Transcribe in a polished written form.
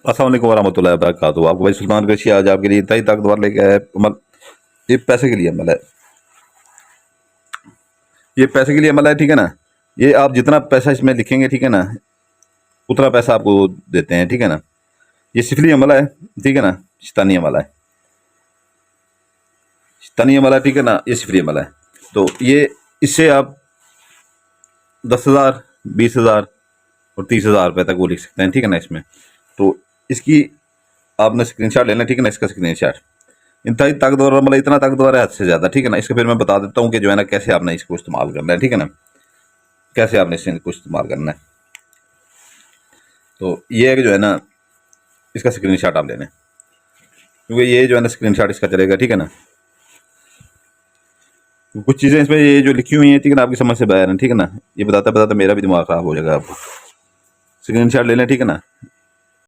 अस्सलाम वालेकुम वरहमतुल्लाहि वबरकातुहू। आपको भाई सुल्तान कृषि आज आपके लिए इंतहाई ताकतवर लेके आया है अमल। ये पैसे के लिए अमल है, ये पैसे के लिए अमल है, ठीक है ना। ये आप जितना पैसा इसमें लिखेंगे, ठीक है ना, उतना पैसा आपको देते हैं, ठीक है ना। ये सिफली अमल है, ठीक है ना, शैतानी अमल है, शैतानी अमल है, ठीक है ना, ये सिफली अमल है। तो ये इससे आप 10,000, 20,000 और 30,000 रुपये तक वो लिख सकते हैं, ठीक है ना इसमें। तो इसकी आपने स्क्रीनशॉट लेना, ठीक है ना, इसका स्क्रीनशॉट इंतहाई ताकतवर मतलब इतना ताकतवर है हद से ज़्यादा, ठीक है ना। इसका फिर मैं बता देता हूँ कि जो है ना कैसे आपने इसको इस्तेमाल करना है, ठीक है ना, कैसे आपने इसको इस्तेमाल करना है। तो ये है कि जो है ना इसका स्क्रीनशॉट आप लेना है, क्योंकि ये जो है ना स्क्रीनशॉट इसका चलेगा, ठीक है ना। कुछ चीज़ें इसमें ये जो लिखी हुई हैं, ठीक है ना, आपकी समझ से बाहर है, ठीक है ना। ये बताता बताता मेरा भी दिमाग ख़राब हो जाएगा। आप स्क्रीनशॉट ले लें, ठीक है ना।